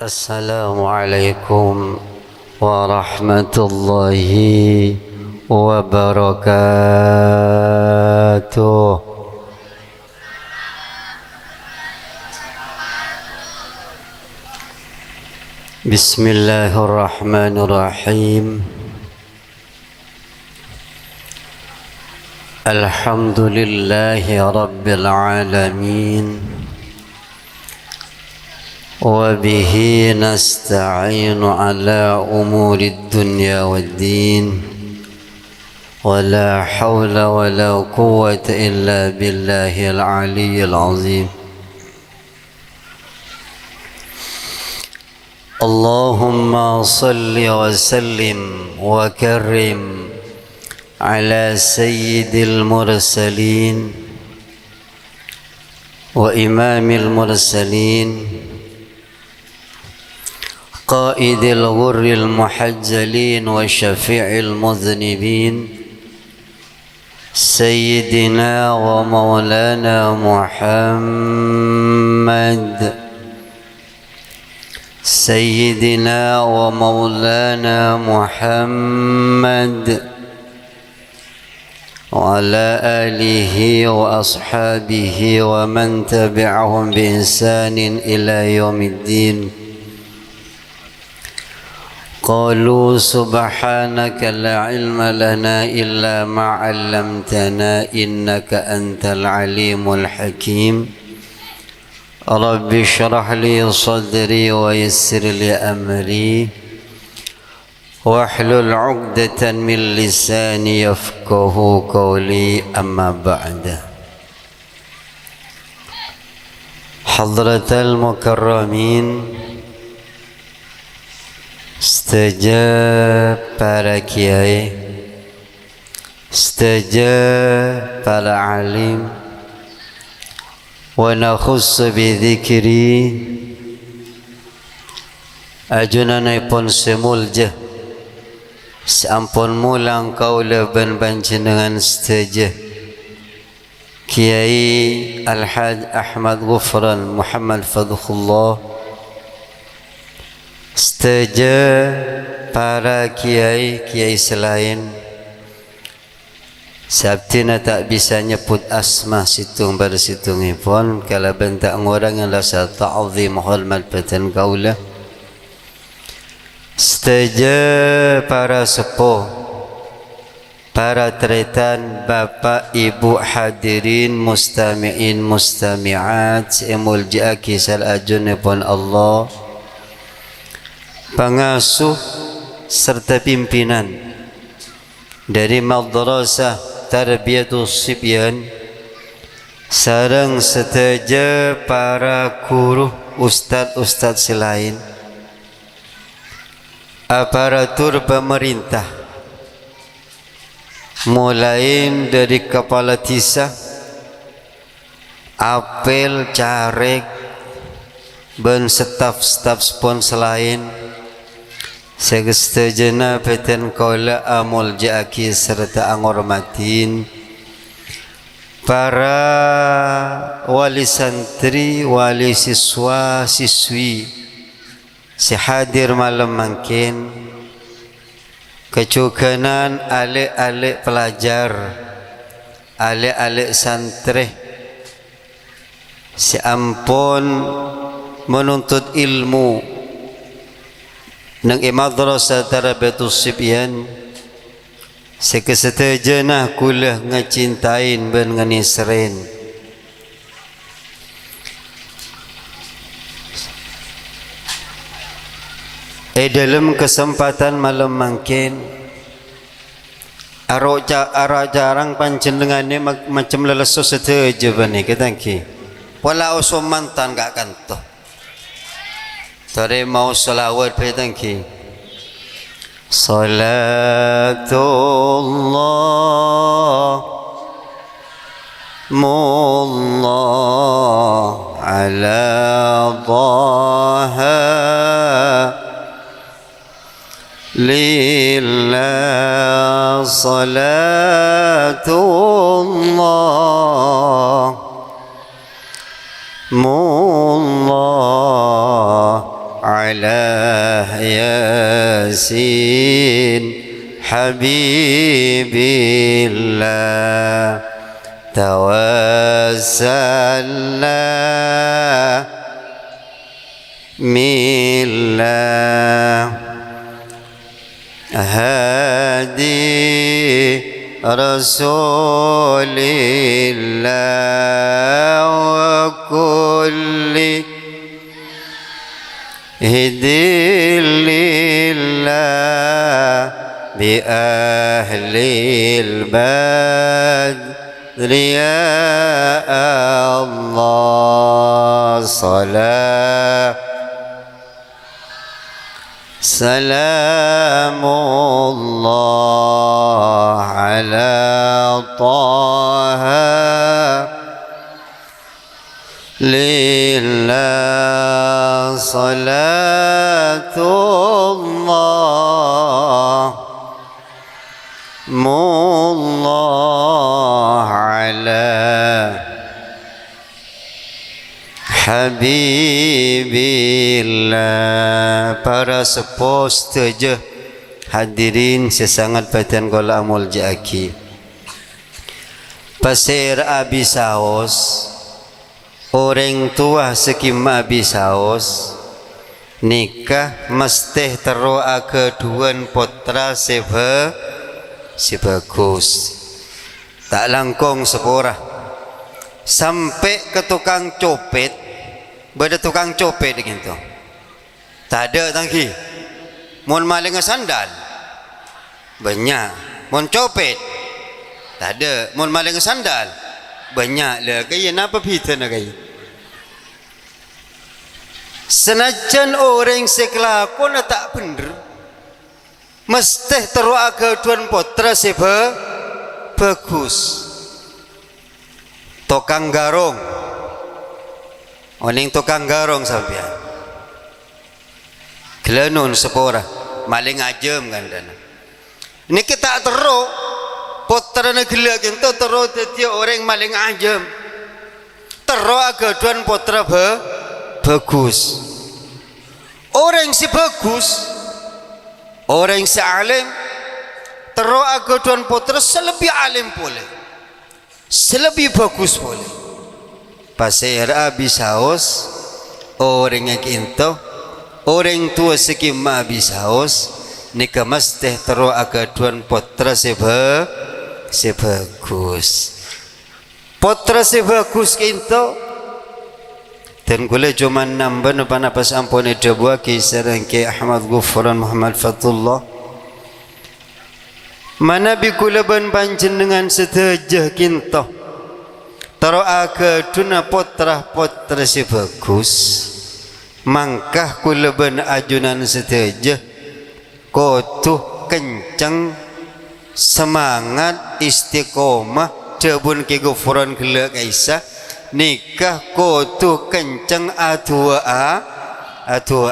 Assalamualaikum warahmatullahi wabarakatuh. Bismillahirrahmanirrahim. Alhamdulillahi rabbil alamin. وبه نستعين على أمور الدنيا والدين ولا حول ولا قوة إلا بالله العلي العظيم. اللهم صل وسلم وكرم على سيد المرسلين وإمام المرسلين قائد الغر المحجلين وشفيع المذنبين سيدنا ومولانا محمد سيدنا ومولانا محمد وعلى آله وأصحابه ومن تبعهم بإحسان إلى يوم الدين. قالوا سبحانك لا علم لنا إلا ما علمتنا إنك أنت العليم الحكيم. رب اشرح لي صدري ويسر لي أمري واحلل عقدة من لساني يفقه قولي. أما بعد. حضرة المكرمين, setuju para kiai, setuju para alim, wa nakhussu bi dzikri ajunanipun semulja sampun mulang kaula ben panjenengan setuju Kiai Al-Haj Ahmad Ghufran Muhammad Fadhullah, setuju para kiai selain. Sabtina tak bisa nyebut asma situng pada situngipun kalau bentak orang yang rasa ta'zim hormat badan kaula. Setuju para sepuh, para tretan, bapak ibu hadirin mustami'in mustami'at emulja kisal ajunipun Allah, pengasuh serta pimpinan dari Madrasah Tarbiyatus Sibyan, sareng setuju para guru ustaz-ustaz selain, aparatur pemerintah mulai dari kepala tisa, apel, caleg, ben staf-staf spons lain, segestejena peten kaula amul jaki serta angormatin para wali santri, wali siswa, siswi si hadir malam mangkin, kecukanan alik-alik pelajar, alik-alik santri si ampun menuntut ilmu nang Madrasah Tarbiyatus Sibyan, sekesetejana kulah ngecintain ben ngenisren. Dalam kesempatan malam mangkin arah jarang panjenengane macam leleso seteja bani ketangki wala usum mantan gak kanto tare mau salawat petangki salatullah mullah ala dhaha lillah salatullah mullah على ياسين حبيب الله توسلنا ملا هادي رسول الله وكل هدي لله بأهل البدر يا الله سلام الله على طه لله صلاة الله الله على Habibillah. Para sepuh setuju hadirin sesangat perhatian gola amul jaki pasir abi saos orang tua sekim abi saos nikah mesti teroa keduan putra sebagus tak langkong sepurah sampai ke tukang copet beda tukang copet gitu tak ada tangki mun maling sandal banyak mun copet tak ada mun maling sandal banyak lah kaya napa pita nak kaya senajan orang sekelakon tak bener mesti teruak keduan putra bagus tukang garong oning tukang garong sampean kelenun sepora maling ajem kan dana ini kita teruk putra negeri gitu teruk dia orang maling ajem teruk keduan putra bagus orang si bagus orang si alim teruk keduan putra selebih alim boleh selebih bagus boleh pasir abi saos orang yang kinto orang tua sekim abi saos nikah mesti terus agaduan putra sebagus putra sebagus kinto dan gula cuma nambah nupan apa sampun ada buah kisah ke Ahmad Gufran Muhammad Fatullah mana bikulaban panjenengan setajah kinto taruh keduna putra si bagus mangkah kulaban ajunan setajah kotuh kencang semangat istiqomah jabun ke Gufran gelak Aisyah nikah kotuh kencang atua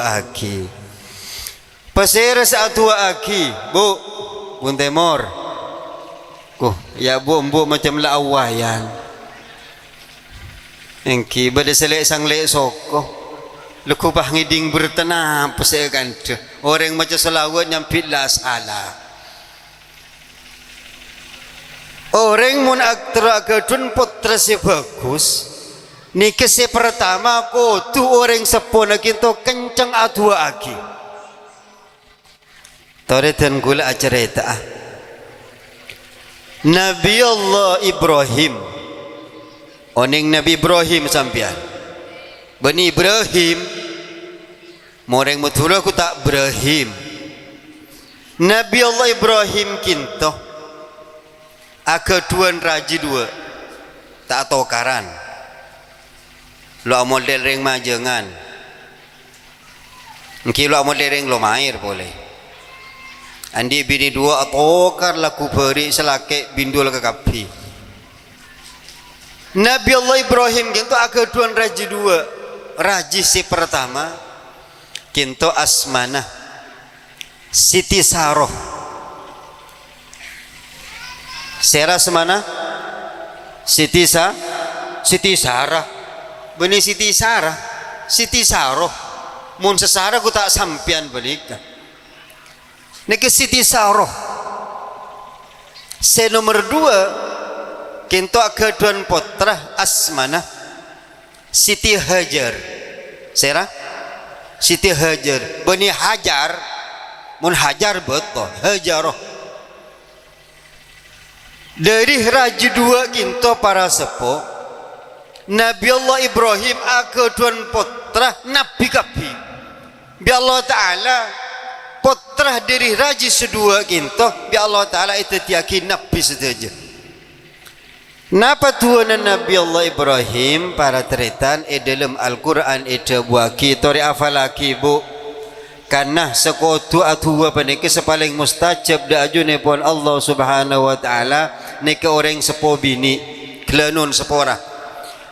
aki paseres atua aki bu bun temor ya bu macam la awayan engki bade selek sang lek soko leku bah ngiding bertenang pasal kan orang macam selawat nyampit lah salah orang mun aktra kedun putra si bagus ni kese pertama ko tu orang sepona kinto kencang adua aki taretan gula acerita Nabi Allah Ibrahim oning Nabi Ibrahim sampian Bani Ibrahim moreng mutura ku tak Ibrahim Nabi Allah Ibrahim kinto akeduan raji dua tak tokaran lo model ring majengan engki lo model ring lo mair boleh andi bini dua atokar laku beri selake bindul ke kapi Nabi Allah Ibrahim kinto akeduan raji dua raji si pertama kinto asmanah Siti Saroh Sera semana Siti Sarah benih Siti Sarah Siti Saroh mun sesara ku tak sampian benika niki Siti Saroh. Se nomor 2 kinto keduan putra asmana Siti Hajar. Sera Siti Hajar Bani Hajar mun Hajar betul Hajaroh dari raja 2 kinto para sepuh Nabi Allah Ibrahim keduan putra Nabi Kapi bi Allah Ta'ala putra dari raja sedua kinto bi Allah Ta'ala itu tiaki Nabi saja. Napa tuanan Nabi Allah Ibrahim para teritan dalam Al-Quran itu buaki tori afalaki bu karena sekutu atuwa paniki sepaling mustajab da ajune pun Allah Subhanahu wa Ta'ala nika orang sepo bini kelenun sepora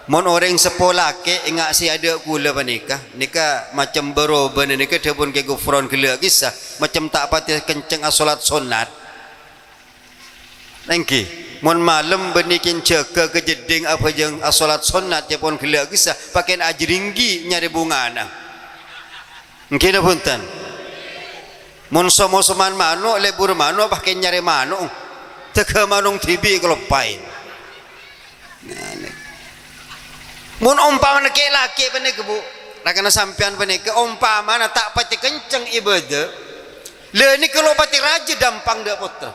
mon orang sepo laki ingat si ada kula panika nika macam beroban nika dapun ke gufron kela kisah macam tak pati kenceng salat sunat nangki mon malam benikin jaga kejeding apa jeng salat sunat ya pun kela kisah pakai ajringgi nyari bunga na mungkin punten mun somo-soman manuk lebur manuk pakai nyari manuk teka manung tibi kelopain mun umpama ke laki panika bu rakana sampean panika umpama tak pati kenceng ibadah le ni kalau pati raja dampang dak putra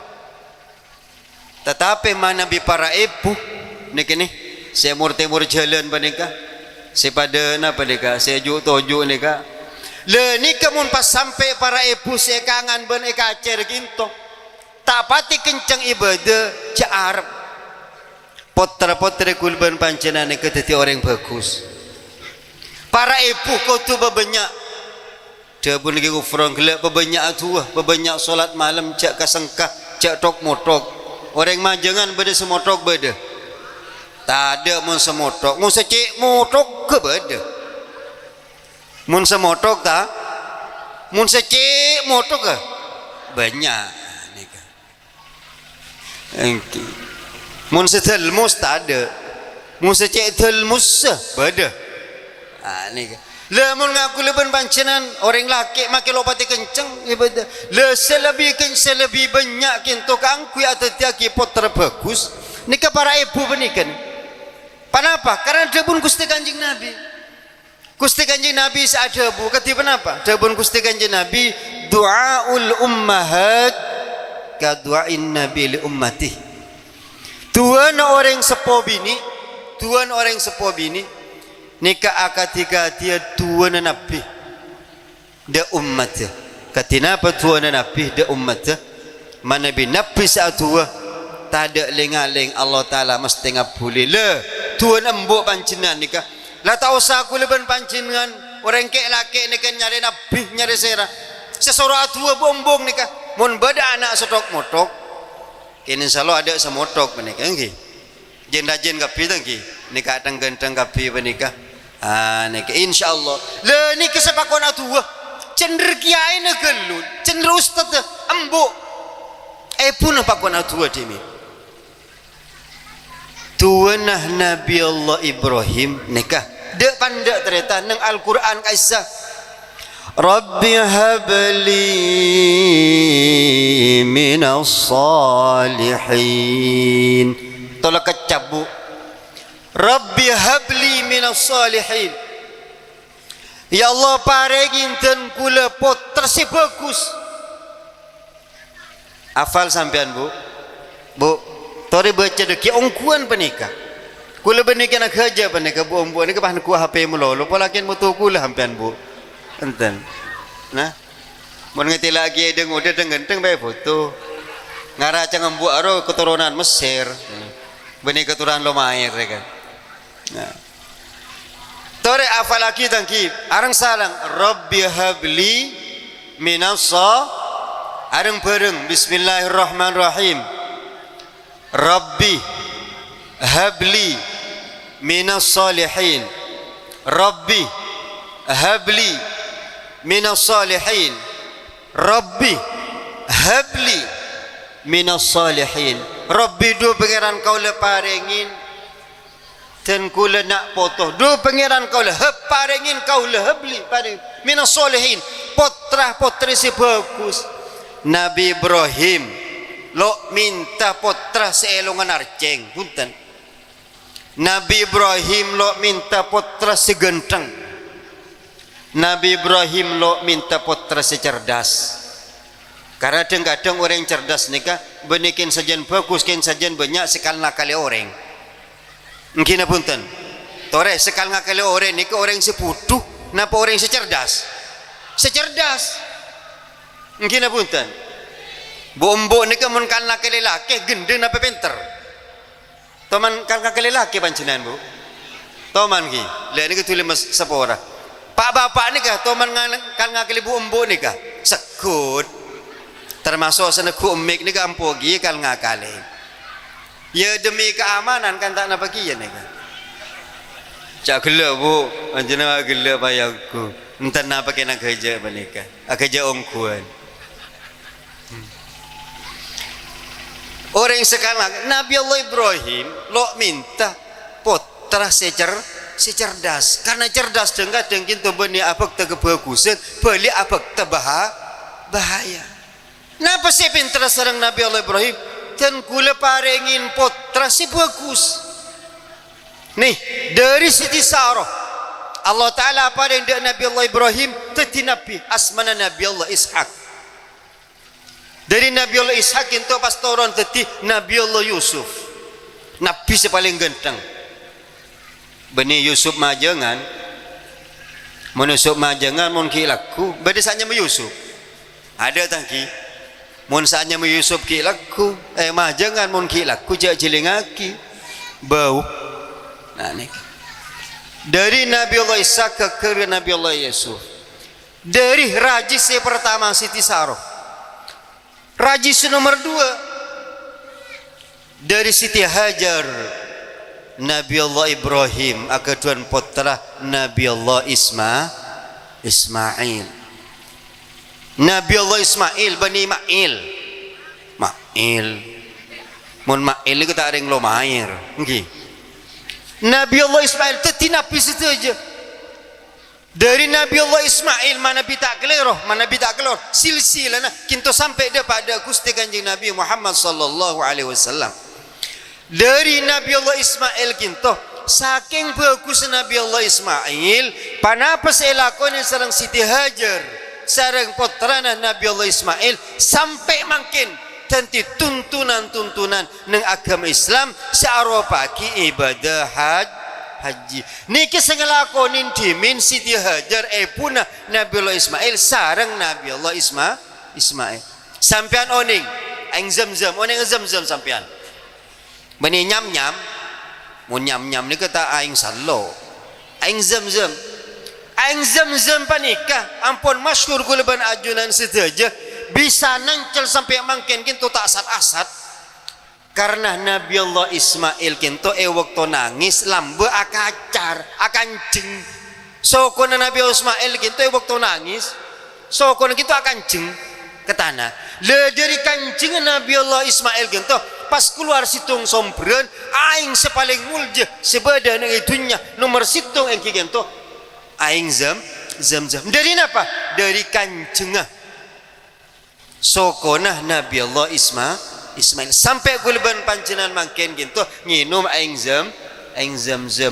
tetapi mana bi para ibu niki nih saya timur jalan panika sepada na panika saya juk tojuk nika le ni kemun pas sampai para ibu saya kangen ben ekacer kinto tak pati kenceng ibadah ca Arab potra-potri kulban pancenan nika dadi orang bagus para ibu kau tu bebanyak dia pun lagi kufron gelap bebanyak atuah bebanyak solat malam cak kasengkah cak tok motok orang majangan beda semotok beda tak ada mun semotok mun secik motok ke beda mun semotok tak mun secik motok ke banyak nika engki mun setelmus tak ada mun secik telmus beda nika le mun ngaku leben pancenan orang laki makin lopati kenceng ibadah le selebih banyak kinto kangku atau tiaki potra bagus nika para ibu penikan kenapa karena dia pun Gusti Kanjeng Nabi Gusti Kanjeng Nabi seada bu kati kenapa dia pun Gusti Kanjeng Nabi du'aul ummahat ka du'ain nabi li ummati tuan orang sepo bini nika akatika dia tuan nabi da ummatnya katina apa tuan nabi da ummatnya mana bi nabi saatua tak ada lengaling Allah Taala mesti ngabuli le tuan embuk pancenan nika la tak usah aku leben pancenan orang kek laki nika nyari nabi nyari sera sesorang atua bombong nika mun beda anak setok motok kini insyaallah ada semotok menika nggih jen kapi tangki nika teng-teng kapi menika nika insyaallah le niki sepakon atuh cender kiai ne gelut cender ustad embuk pun pakon atuh demi tuanah Nabi Allah Ibrahim nika de pandak cerita nang Al-Qur'an kaisah Rabbi habli minas salihin tolak kecabu Rabbi habli minas salihin ya Allah paringin ten kula putra si bagus hafal sampean bu tori baca deki ongkuan penikah kula benika nak kerja penikah bu ombu ni kepahan ku HP melolo polakin mutu kula sampean bu enten nah mun ngeti lagi deng udah genteng bae foto ngaraca ngembu aro keturunan Mesir benih keturunan Lomair kan nah tore afalaki tangki arang salang Rabbi habli minassa arang bareng bismillahirrahmanirrahim Rabbi habli minas salihin Rabbi habli minas salihin Rabbi habli minas salihin Rabbi do pangeran kau le paringin dan kula nak potoh do pangeran kau lah paringin kau lah beli paring minas solehin putra putri si bagus. Nabi Ibrahim lo minta putra seelongan arceng punten. Nabi Ibrahim lo minta putra segenteng. Nabi Ibrahim lo minta putra secerdas. Karena kadang-kadang orang yang cerdas nikah benikin sajian bagus, kin sajian banyak sekal nakali orang. Mungkin punten. Tore sekal nakali orang nikah orang seputuh, napa orang secerdas? Secerdas. Mungkin punten. Bombo nikah mun kal nakali laki gendeng napa pinter. Toman kal nakali laki pancenan bu. Toman ki, lihat ni ketulis mas sepora. Pak bapak nikah, toman kal nakali bu embo nikah, sekut. Termasuk seneku umik ni kan pogi kal ngakali. Ya demi keamanan kan tak nak pergi ya ni kan. Cak gila bu, anjana gila bayangku. Entah nak pakai nak kerja menikah, kerja ongkuan. Orang sekarang Nabi Allah Ibrahim lo minta putra secerdas karena cerdas dengan tu beni apa kebagusan, beli apa bahaya. Napa si pintar sarang Nabi Allah Ibrahim dan kula paringin putra si bagus. Nih dari Siti Sarah Allah Ta'ala paring dari Nabi Allah Ibrahim teti Nabi asmana Nabi Allah Ishak. Dari Nabi Allah Ishak itu pas turun teti Nabi Allah Yusuf. Nabi sepaling ganteng. Bani Yusuf majangan. Menusuk majangan mun ki laku. Bade saatnya Yusuf. Ada tangki. Mun saatnya Yusuf ki laku. Majangan mun ki laku jak jelingaki. Bau. Nah ni. Dari Nabi Allah Ishak ke Nabi Allah Yusuf. Dari rajis pertama Siti Sarah. Rajis nomor 2 dari Siti Hajar Nabi Allah Ibrahim akaduan putra Nabi Allah Ismail. Nabi Allah Ismail bani Ma'il mun Ma'il ni kita ring lomair nggih. Nabi Allah Ismail teti nabi situ aja. Dari Nabi Allah Ismail mana Nabi tak keliru, mana Nabi tak keluar silsilahnya kinto sampai dia pada Gusti Kanjeng Nabi Muhammad sallallahu alaihi wasallam. Dari Nabi Allah Ismail kinto saking bagus Nabi Allah Ismail panapa selakone sareng Siti Hajar sareng putrana Nabi Allah Ismail sampai makin tanti tuntunan neng agama Islam searopaki ibadah haji. Niki sengelakonin dimin Siti Hajar punah Nabi Allah Ismail sareng Nabi Allah Ismail. Sampean oning aing zam-zam oning zam-zam sampean. Bani nyam-nyam mun nyam-nyam ni kata aing sallo. Aing zam-zam. Aing zam-zam panikah ampun masyhur kuleban ajunan Siti Hajar bisa nancel sampai mangken kintu tak asat-asat. Karena Nabi Allah Ismail kinto waktu nangis lambe akacar akancing. Sokona Nabi Allah Ismail kinto waktu nangis sokona kinto akancing ke tanah. Le dari kancing Nabi Allah Ismail kinto pas keluar situng sombren aing sepaling mulja sebada nang itunya nomor situng yang kinto aing zam. Dari apa? Dari kancingah sokona Nabi Allah Ismail sampai gulban pancenan mangken gitu nginum aing zam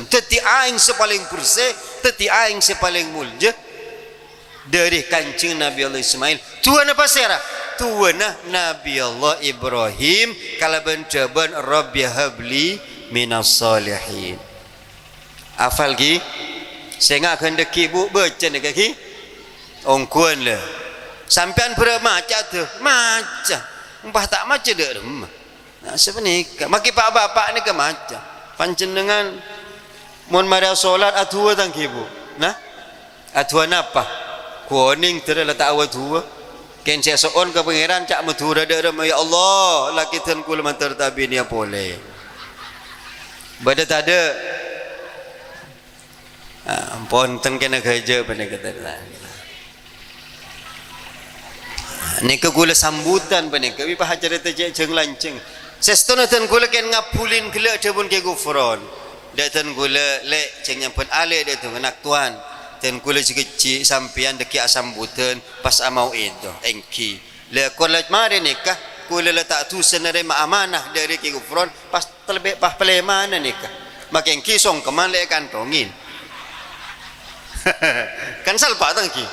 teti aing sepaling bersih teti aing sepaling mulja dari kancing Nabi Allah Ismail tuana pasera tuana Nabi Allah Ibrahim kalaban jaban Rabbi habli minas salihin. Afal ki saya ngak hendaki bu baca ni kaki ongkuan lah sampean bermaca tu maca umpah tak maca dak rumah. Nah sebenarnya maki pak bapak ni ke maca. Panjenengan mun mari solat atua tangki bu. Nah? Atua napa? Kuning tera letak awat tua. Ken saya soon ke pangeran cak matura dak rumah ya Allah laki tan kul mantar tabi ni boleh. Bada tak ada. Ampun ten kena kerja pada kata. Nika gula sambutan panika wi pahajar te jeng lanceng sestona ten gula ken ngapulin gila debun ke gufron dia ten gula lek ceng nyampen ale dia tu anak tuan ten gula kecil sampian deki asam buten pas amau itu engki le kolat mari nikah gula letak tu senerima amanah dari ki gufron pas terlebih pas pelemana nikah makin kisong keman lek kantongin kan salpa tangki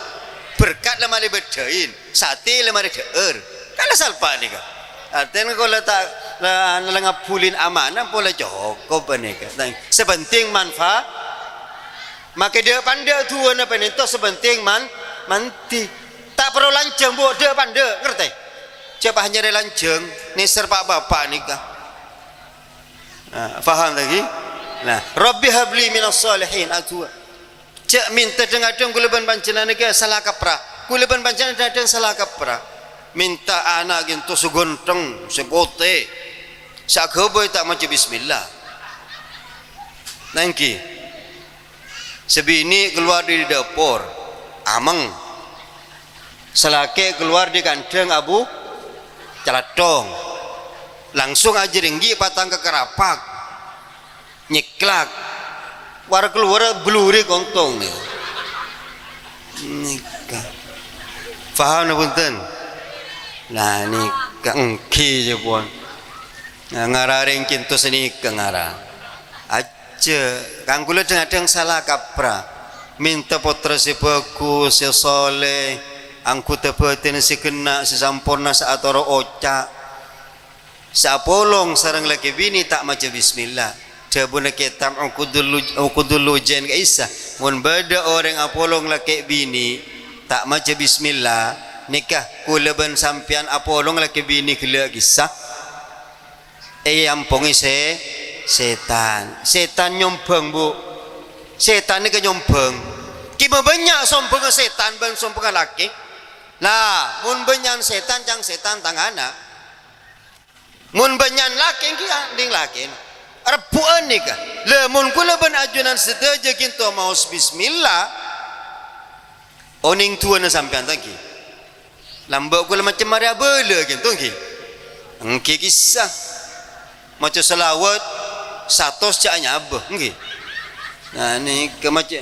berkat lemari bedain sate lemari deer kalau salpa nikah artinya kalau letak ngapulin amanah boleh cukup nikah sepenting manfaat maka dia pandai tuan apa ni tu sepenting manti tak perlu lancang buat dia pandai ngerti siapa hanya dia lancang ni serpak bapak nikah faham lagi nah Rabbi habli minas salihin atua cak minta dengadeng kuleban pancenan ke salah kaprah kuleban pancenan dadeng salah kaprah minta anak gitu segonteng sepote sakeboy tak macam bismillah nangki sebini keluar dari dapur ameng selake keluar di kandang abu calatong langsung aja ringgi patang ke kerapak nyiklak war keluar beluri kontong nih nikah faham na punten nah nikah engki je pun ngararing kintu seni ngara aja kang kula dengadeng salah kaprah minta putra si bagus si soleh angku tebetin si kena si sampurna saatoro oca sapolong sarang laki bini tak maca bismillah jabuna kitab ukudul jen kaisa mun bada orang apolong laki bini tak maca bismillah nikah kuleban sampian apolong laki bini kela kisah ampongi setan nyombang bu setan ni ke nyombang kima banyak sombong ke setan ban sombong ke laki lah mun banyak setan jang setan tangana mun banyak laki kia ding laki rebuan nikah le mun kula ban ajunan sedaja kintu mau bismillah oning tua na sampean tangki lambak kula macam maria bela kintu ki engki kisah macam selawat satu caknya abah nggih nah ni ke macam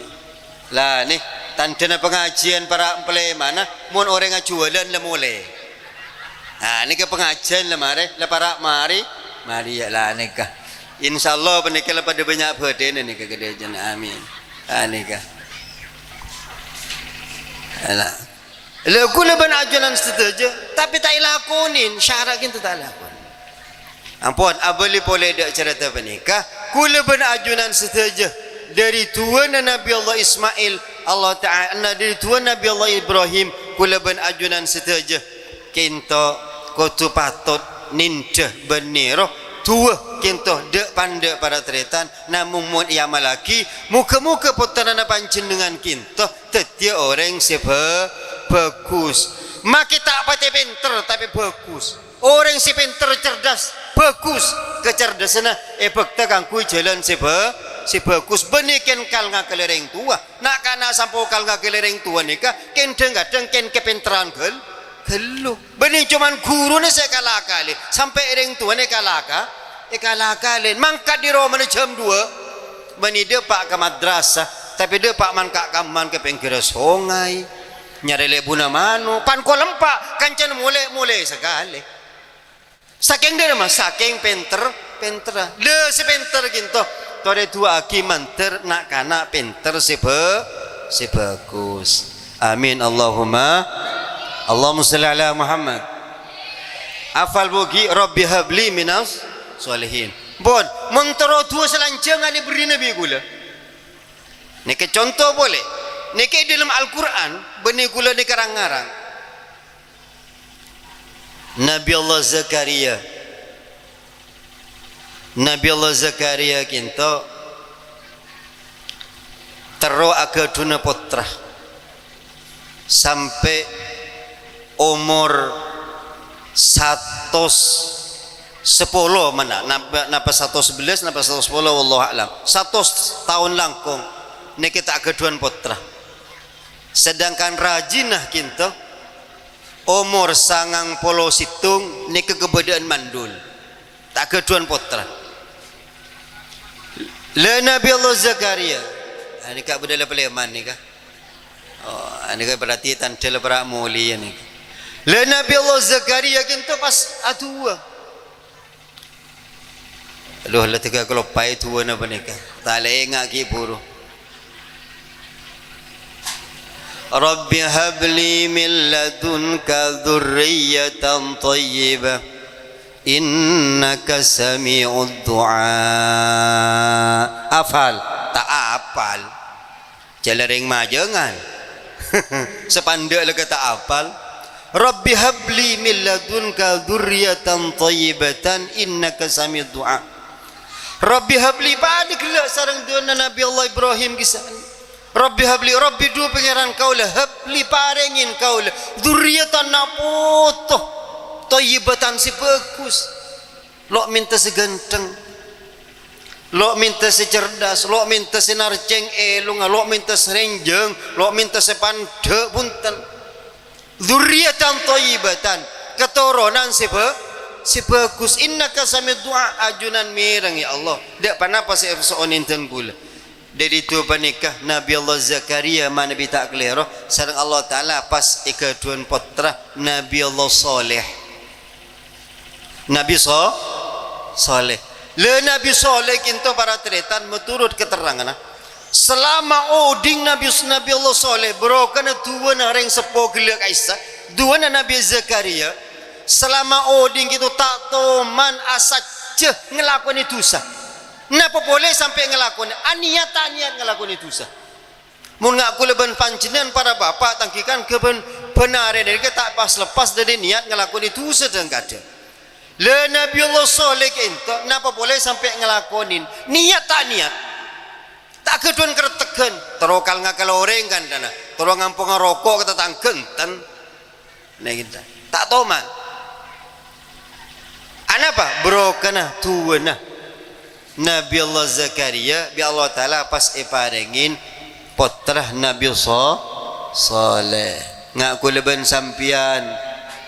lah ni tanda pengajian para empelai mana mun orang ngajualan le mulai nah ni ke pengajian le mari le para mari ya lah nikah insyaallah penikah pada banyak badan ni ke gede jan amin nikah alah le kula ban ajunan setuju tapi tak lakonin syarat kita tak lakon ampun abali boleh dak cerita penikah kula ban ajunan setuju dari tuan Nabi Allah Ismail Allah Ta'ala dari tuan Nabi Allah Ibrahim kula ban ajunan setuju kinto kotu patut nindah benero tua kinto dek pandai para tretan namun mun ia malaki muka-muka putarana pancen dengan kinto tetia orang seba bagus maki tak pati pinter tapi bagus orang si pinter cerdas bagus kecerdasan bakta kangku jalan si bagus beniken kal ngakelereng tua nak kana sampo kal ngakelereng tua nikah ken dengadeng ken kepinteran gelu beni cuman guru ni saya kalakali sampai ereng tua ni kalakalin mangkat di Roma jam 2 beni dia pak ke madrasah tapi dia pak man kak kaman ke pinggir sungai nyari lebuna manu pan ko lempak kancan mulai sekali saking dia mah saking pinter le si pinter gitu tore dua aki manter nak kana pinter si bagus amin Allahumma shalli ala Muhammad afal bugi Rabbi habli minas solihin bon mentero dua selanjangan diberi Nabi gula ni ke contoh boleh ni ke dalam Al-Quran benih gula ni karang-karang Nabi Allah Zakaria kinto tero agaduna putra sampai umur 110 mana napa 111 napa 110 wallahu alam 100 tahun langkung ni kita agaduan putra sedangkan rajinah kinto umur 90 situng ni kekebedaan mandul tak agaduan putra Le Nabi Allah Zakaria. Ini kak budaya peleman ni kah? Oh, ini kah berarti tanda para mulia ni. Le Nabi Allah Zakaria kinto pas atua. Aduh, lah tega kalau pai tua na panika. Tak le ngak ki buru. Rabbi habli min ladunka dzurriyyatan thayyibah innaka sami'ud du'a. Hafal tak hafal jalaring majengan sepandak lega tak hafal. Rabbi habli min ladunka dzurriyyatan thayyibatan innaka sami'ud du'a. Rabbi habli balik lah sarang dua Nabi Allah Ibrahim kisah. Rabbi habli, Rabbi dua pangeran kau lah, habli parengin kau lah, dzurriatan naputoh, thayyibatan si bagus. Lok minta seganteng, lok minta secerdas, lok minta senarceng elung, lok minta serenjeng, lok minta sepandek punten. Dzurriatan thayyibatan, keturunan si bagus. Innaka samid du'a, ajunan mirang ya Allah. Dak panapa si soon inten gula. Dari itu panikah Nabi Allah Zakaria mana Nabi tak kelero sareng Allah Taala pas ikaduan putra Nabi Allah Saleh. Nabi Saleh. Le Nabi Saleh kinto para tretan menurut keterangan selama oding Nabi Allah Saleh bro kana dua nareng sepo gelak Aisyah dua Nabi Zakaria selama oding itu tak toman asaje ngelakoni dosa. Napa boleh sampai ngelakoni aniat ngelakoni dosa. Mun ngaku leben panjenengan para bapak tangkikan keben benar dari tak pas lepas dari niat ngelakoni dosa dan kada. Le Nabi Allah Saleh ento napa boleh sampai ngelakonin niat tak kedun kertegen terokal ngakal orang kan dana terus ngampung rokok kata tangkenten nah kita tak tahu man anapa bro kana tuana Nabi Allah Zakaria bi Allah Taala pas iparengin putra Nabi Saleh ngaku leben sampian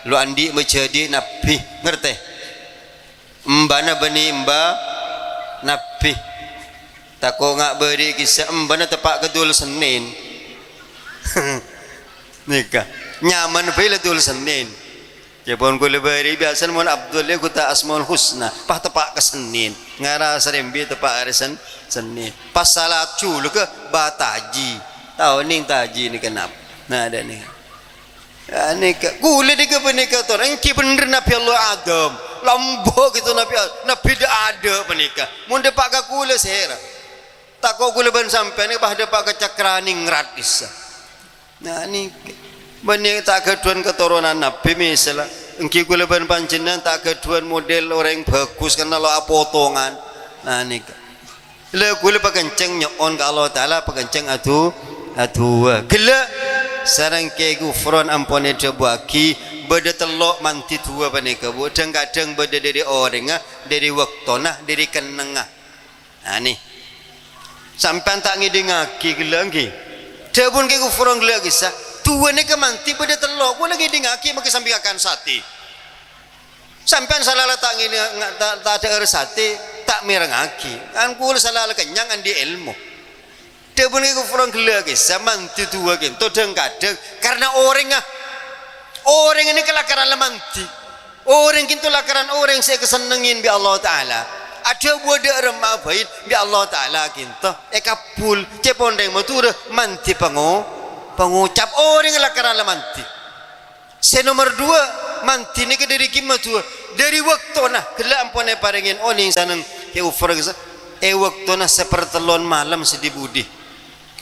lu andi menjadi nabi ngerti mbana bani mba nabi tako ngak beri kisah mbana tepak kedul Senin nikah nyaman bila dul Senin Jepun ku lebari biasa mon Abdul ku ta asmaul husna pah tepak ke Senin ngara serembi tepak hari Senin pas salat culu ke bataji tahu ning taji ni kenapa nah ada ni ni ke kule di ke penikah tu orang ki bener Nabi Allah Adam lombok itu Nabi dah ada penikah mun depak ke kule sehera tak kau kule ben sampai ni pah depak ke cakrani ngrat isa nah ni benih tak keduan keturunan Nabi misalnya engki kule ben panjenengan tak keduan model orang bagus karena lo potongan nah ni le kule pakenceng nyon ke Allah Taala pakenceng adu gela sareng ke gufron ampone debaki beda telok manti tua panika bu kadang beda dari orang dari waktona dari kenengah nah ni sampai tak ngidengaki gela engki debun ke gufron gela kisah tua ni kemanti pada telok gua lagi dengaki maka sambil akan sate sampai salah letak ini tak ada sate tak merengaki kan gua salah kenyang di ilmu dia pun aku kurang gila kisah manti tua gitu kadang karena orang ini kelakaran manti orang gitu lakaran orang saya kesenengin bi Allah Taala ada buat remah baik bi Allah Taala gitu kabul cepon deng motor manti pengucap orang yang lakaran manti. Nomor dua manti ni ke dari kimat tua dari waktu nah kelak ampun parengin oning sanang ke ufar ke waktu nah sepertelon malam sedih budi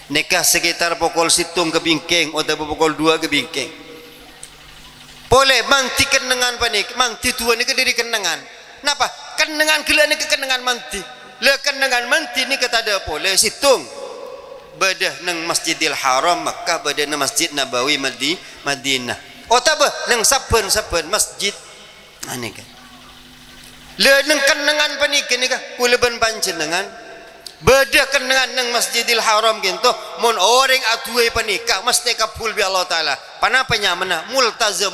nikah sekitar pukul 7 ke bingking atau pukul 2 ke bingking boleh manti kenangan panik manti tua ni ke dari kenangan kenapa kenangan kelak ni ke kenangan manti le kenangan manti ni kata ada boleh situng badah nang Masjidil Haram Makkah badah nang Masjid Nabawi Madinah oh tabah nang saben masjid ane kan le nang kenangan panikin ni kah kuleban panjenengan badah kenangan nang Masjidil Haram gitu mun orang atuai panikah mesti kabul bi Allah Taala panapa nyamana multazam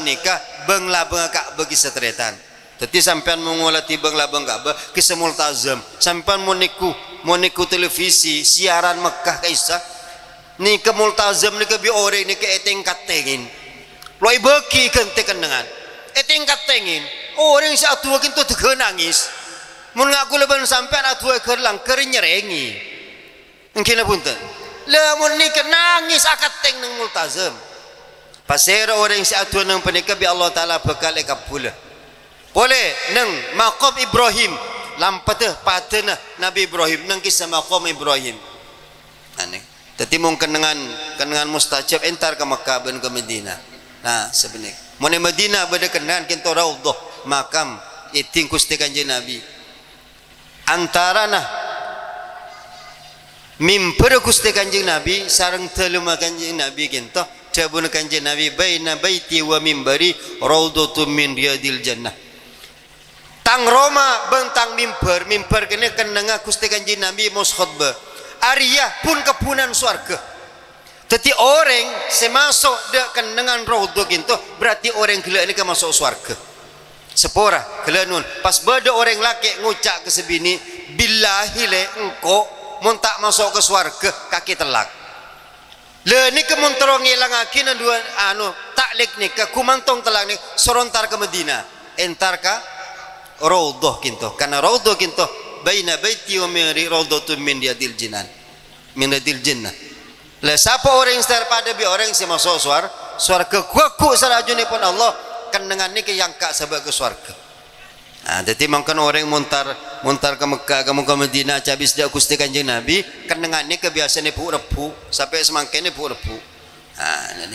nikah bengla bengakak bagi setretan Tadi sampean mengolah tibang labang Ka'bah kisah multazam. Sampean moniku televisi siaran Mekah kaisa. Ni ke multazam ni ke bi ore ni ke eteng katengin. Loi beki kente kenangan. Eteng katengin. Orang si atua kintu teu nangis. Mun ngaku leban sampean atua keur lang keur nyerengi. Engkina punten. Lamun ni ke nangis akateng nang multazam. Pasera orang si atua nang penika bi Allah taala bekal kapula. Boleh nang maqam Ibrahim lampateh patena Nabi Ibrahim nang kisah maqam Ibrahim. Aneh. Tadi mungkin kenangan mustajab entar ke Makkah ben ke Madinah. Nah sebenarnya. Mun Madinah bade kenangan kinto raudhah makam iting Gusti Kanjeng Nabi. Antara nah mimper Gusti Kanjeng Nabi sareng telema Kanjeng Nabi kinto jabun Kanjeng Nabi baina baiti wa mimbari raudhatun min riyadil jannah. Tang Roma bentang mimper kene kenanga Gusti Kanjeng Nabi mos khutbah Arya pun kepunan surga. Tetapi orang semasuk dak kenangan raudhah kinto berarti orang gila ni ke masuk surga. Sepora gila nun pas bada orang laki ngucak ke sebini billahi le engko mun tak masuk ke surga kaki telak. Le ni ke mun terong ilangake na dua taklik ni ke kumantong telak ni sorontar ke Madinah entar ka raudhah kinto karena raudhah kinto baina baiti wa miri raudhatun min riyadil jinan min riyadil jannah. Lah siapa orang yang daripada bi orang yang masuk surga kuku sarajune pun Allah kenangan ni ke yang kak sebab ke surga. Ah jadi mangkan orang muntar ke Mekah ke Madinah habis dak Gusti Kanjeng Nabi kenangan ni ke biasane bu rebu sampai semangkene bu rebu. Ah ni.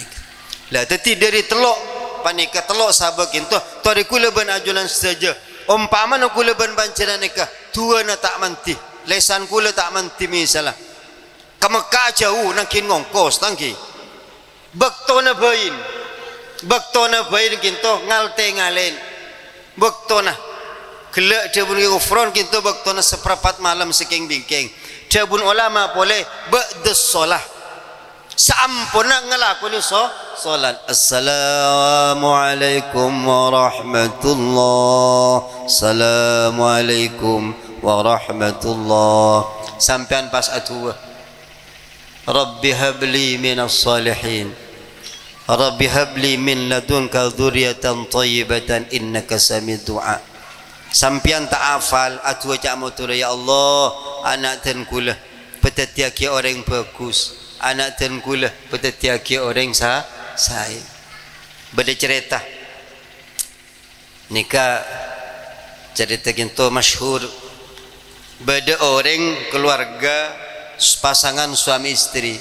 Lah jadi dari telok panika telok sahabat kinto tori kula ban ajulan saja. Umpama na kula ban bancaran nikah tua na tak manti lesan kula tak manti misalah ke Mekah jauh nang kin ngongkos tangki baktona bain kinto ngalte ngalen baktona gelak jabun kufron kinto baktona seperempat malam seking bingking jabun ulama boleh ba'das shalah saampuna ngelakoni salat. Assalamualaikum warahmatullah. Assalamualaikum warahmatullah. Sampean pas atua. Rabbi habli minas salihin. Rabbi habli min ladunka dzurriatan thayyibatan innaka samid du'a. Sampean tak hafal atua cak motor ya Allah anak dan kula petetiaki orang bagus. Anak dan kula petetiaki orang saya beda cerita nikah cerita kinto masyhur beda orang keluarga pasangan suami istri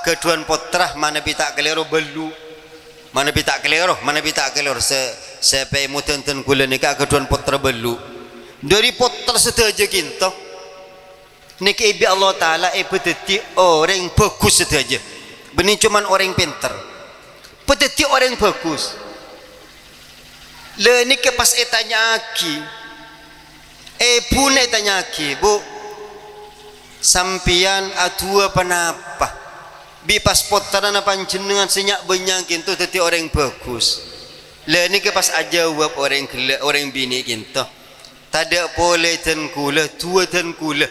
keduan potrah mana bitak kelero belu mana bitak kelero sepe mutenten kula nikah keduan potrah belu dari potrah sedaja kinto nikah ibi Allah Ta'ala peteti orang bagus saja benih cuman orang pinter peteti orang bagus le nikah pas tanya aki pun tanya aki bu sampian atua panapa bi pasport tanah panjenengan senyak benyakin tu teti orang bagus le nikah pas aja wap orang gila orang bini kinto tada boleh tenkula tua tenkula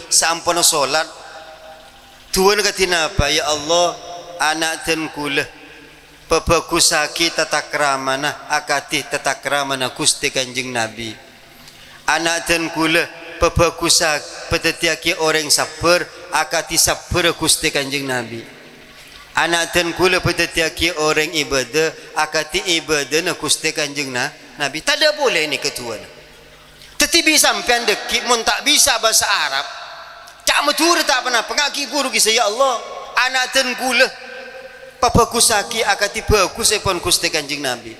sampana solat tua katina apa ya Allah anak tenkula pabakusaki tatakramana akati tatakramana Gusti Kanjeng Nabi anak tenkula pabakusak petetiaki orang sabar akati sabar Gusti Kanjeng Nabi anak tenkula petetiaki orang ibadah akati ibadah na Gusti Kanjeng Nabi tada boleh ni ketua tetapi sampean dekik mun tak bisa bahasa Arab cak matur tak pernah pengaki guru kisah ya Allah anak dan kula pabakusaki akati bagus epon Gusti Kanjeng Nabi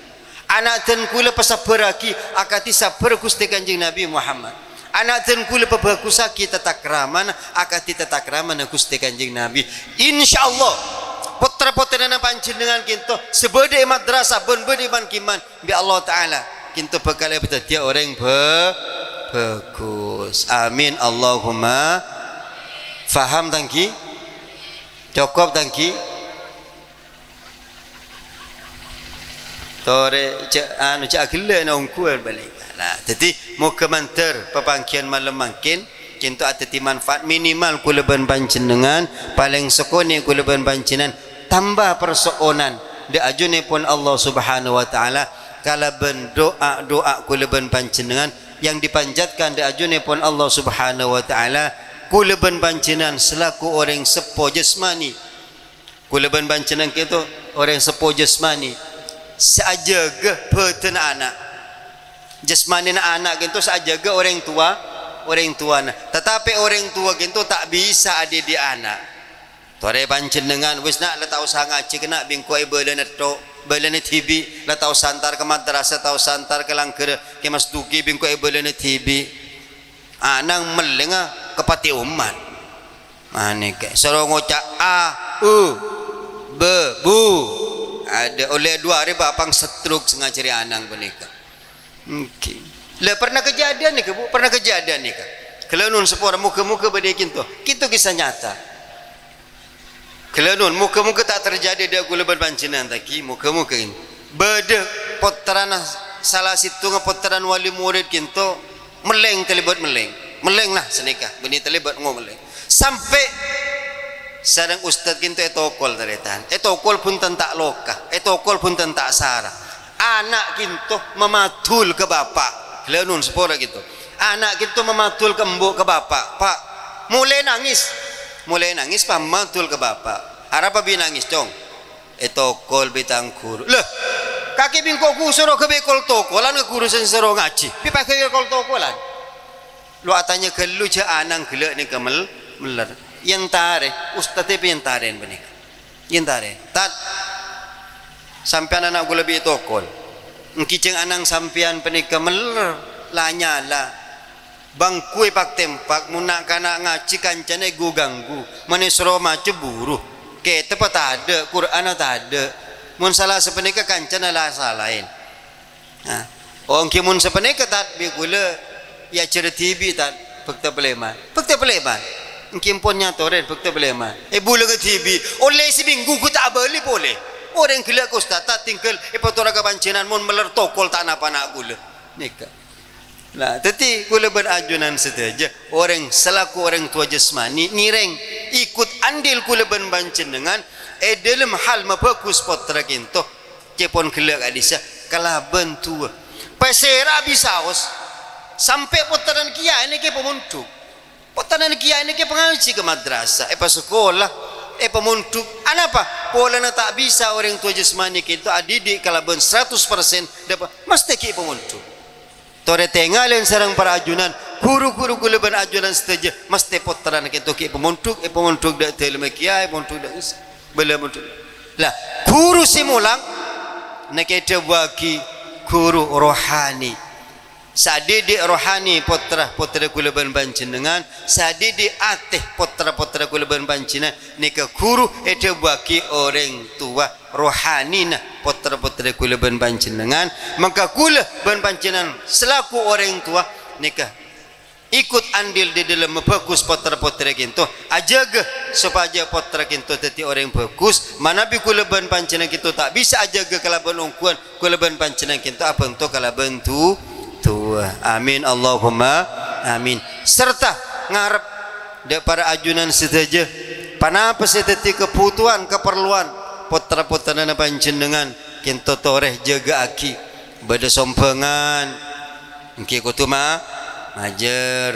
anak dan kula pasabaraki akati sabar Gusti Kanjeng Nabi Muhammad anak dan kula pabakusaki tatakraman akati tatakraman Gusti Kanjeng Nabi insyaallah putra-putrana panjenengan kinto sebede madrasah ben bede man kiman bi Allah Taala kinto bakal dia orang bagus amin Allahumma faham tangki cukup tangki tore cak gila na ongku balik lah. Jadi muka manter pepangkian malam makin kintu atati manfaat minimal kuleban panjenengan paling sekoni kuleban panjenengan tambah persoalan di ajune pun Allah Subhanahu wa taala kalaban doa kuleban panjenengan yang dipanjatkan di ajune pun Allah Subhanahu wa taala kuleban panjenengan selaku orang sepo jasmani kuleban panjenengan kitu orang sepo jasmani seajaga peten anak jasmani anak gitu seajaga orang tua nah. Tetapi orang tua gitu tak bisa ada di anak tore panjenengan wis nak la tau usah ngaji kena bingko belana tok belana TV la tau santar ke madrasah tau santar ke langker ke masduki bingko belana TV anang melenga kepati umat mane ke soro ngocak a u b bu ada oleh dua hari bapang setruk ngajari anang punika okay. Lah pernah kejadian nih Bu, pernah kejadian nih kan. Kalau nun sepora muka-muka bade kinto. Kinto kisah nyata. Kalau nun muka-muka tak terjadi dia kuleban panjenengan taki muka-muka ini. Bade potran salah situ ngepotran wali murid kinto meleng terlibat meleng. Meleng lah senikah beni terlibat meleng. Sampai sareng ustaz kinto etokol taretan. Etokol pun tentak lokah, etokol pun tentak sarah. Anak kinto mematul ke bapak. Lenun sepora gitu anak gitu mematul ke mbok ke bapak pak mulai nangis pak mematul ke bapak harap abi nangis cong etokol bitang guru lah kaki bingkoku suruh ke bekol tokolan ke guru suruh ngaji pipakai bekol tokolan lu atanya ke lu je anang gelak ni ke meler yang tare ustaz tapi yang taren benik yang tare tat sampean anak gula lebih tokol ngkiceng anang sampian penika meler lanyala bangkui pak tempak munak kana ngaji kancane gu ganggu manisro mace buruh ke tepat ada Quran tak ada mun salah sepenika kancana lah salahin nah ong kimun sepenika tat bi gula ya cer TV tat fakta peleman ngkim pon nyatoren fakta peleman bula ke TV oleh si minggu ku tak beli boleh orang gila ku ustaz tak tinggal patora ka pancenan mun meler tokol tak napa nak gula nikah lah teti gula berajunan saja orang selaku orang tua jasmani nireng ikut andil gula ben panjenengan dalam hal mabagus potra kinto cepon gila kadisa kalah bentua pesera bisaos sampai potaran kia ini ke pemuntuk potaran kia ini ke pengaji ke madrasah pas sekolah pemuntuk apa pola na tak bisa orang tua jasmani kita adidik kalau ben 100% dapat mesti ki pemuntuk tore tengalen sarang para ajunan guru-guru kuleban ajunan setuju mesti potran kita ki pemuntuk pemuntuk dak telme kiai pemuntuk dak bela pemuntuk lah guru simulang nak kita bagi guru rohani sadidi rohani potra kuleban panjenengan sadidi ateh potra kuleban panjenengan nika guru itu bagi orang tua rohani nah potra kuleban panjenengan maka kula ban panjenengan selaku orang tua nika ikut andil di dalam bagus potra kinto ajaga supaya potra kinto teti orang bagus manabi kuleban panjenengan kinto tak bisa ajaga kalaban ungkuan kuleban panjenengan kinto apa untuk kalaban tu amin Allahumma amin serta ngarep dek para ajunan saja panapa seteti kebutuhan keperluan potra-potrana panjenengan kinto toreh jaga aki beda sompengan engki kutuma majer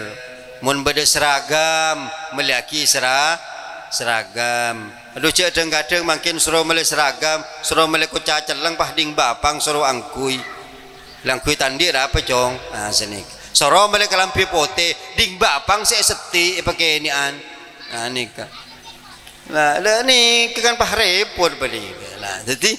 mun beda seragam meliaki seragam aduh cek kadang makin suruh meli seragam suruh meli kucaceleng pahding bapang suruh angkui langkui tandir apa cong nah sini soro mele kalampi pote ding bapang saya seti pakai nian nah nikah lah ni kan pah repot balik lah jadi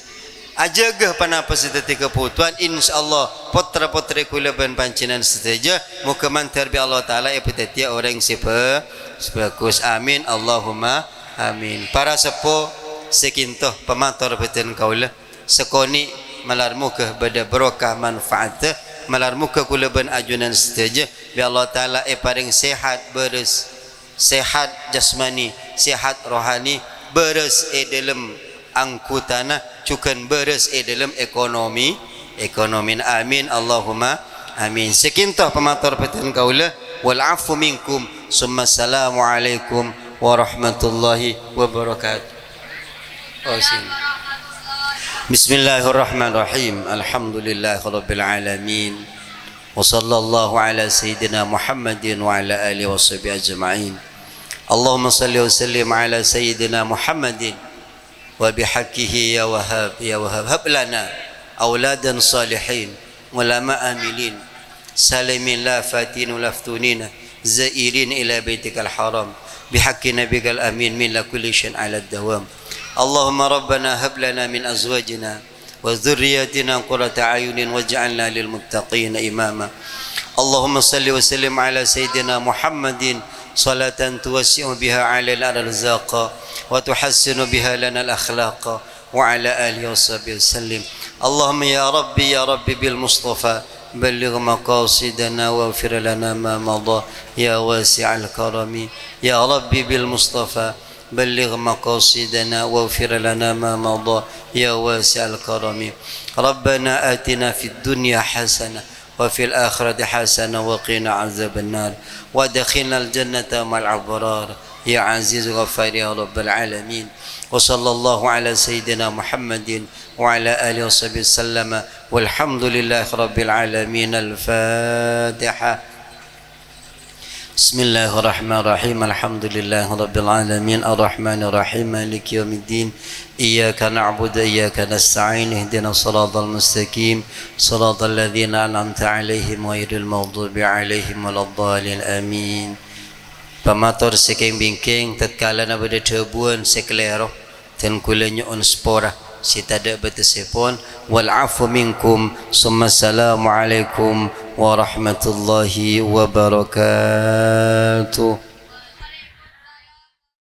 ajaga panapa sedeti kebutuhan insyaallah potra-potri kula ben pancenan saja muka mantar bi Allah taala epiteti orang sebagus amin Allahumma amin para sepo sekintoh pemator beten kaula sekoni malar muka bada barokah manfaat malar muka kula ben ajunan saja bi Allah taala paring sehat beres sehat jasmani sehat rohani beres dalam angkutana cukan beres dalam ekonomi amin Allahumma amin. Sekinta pematur peten kaula wal afu minkum summa assalamu alaikum warahmatullahi wabarakatuh. Bismillahirrahmanirrahim. Alhamdulillahirabbil alamin. Wa sallallahu ala sayyidina Muhammadin wa ala alihi washabihi ajma'in. Allahumma salli wa sallim ala sayyidina Muhammadin wa bihaqqihi ya wahhab hab lana auladan salihin ulama amilin salimin la fatin wa laftunina zairin ila baitikal haram bihaqqi nabiyil amin min la kulli shay'in ala dawam. Allahumma rabbana hab lana min azwajina wa dhurriyyatina qurrata a'yunin waj'alna lil muttaqina imama. Allahumma salli wa sallim ala sayyidina Muhammadin salatan tuwassi'u biha 'alaina al-arzaqa wa tuhassinu biha lana al-akhlaqa wa 'ala alihi washabihi wasallim. Allahumma ya rabbi bil mustafa balligh maqasidana waghfir lana ma madha ya wasi'al karami. Ya rabbi bil mustafa بلغ مقاصدنا واغفر لنا ما مضى يا واسع الكرم. ربنا آتنا في الدنيا حسنة وفي الآخرة حسنة وقنا عذاب النار وادخلنا الجنة مع الأبرار يا عزيز غفار يا رب العالمين. وصلى الله على سيدنا محمد وعلى آله وصحبه وسلم والحمد لله رب العالمين. الفاتحة. بسم الله الرحمن الرحيم. الحمد لله رب العالمين الرحمن الرحيم مالك يوم الدين إياك نعبد إياك نستعين اهدنا الصراط المستقيم صراط الذين أنعمت عليهم غير المغضوب عليهم ولا الضالين آمين. Pamator seking bingking tatkala na bada tebuan seklero ten kulanya on spora sitada batasipon wal afu minkum summa assalamu alaikum warahmatullahi wabarakatuh.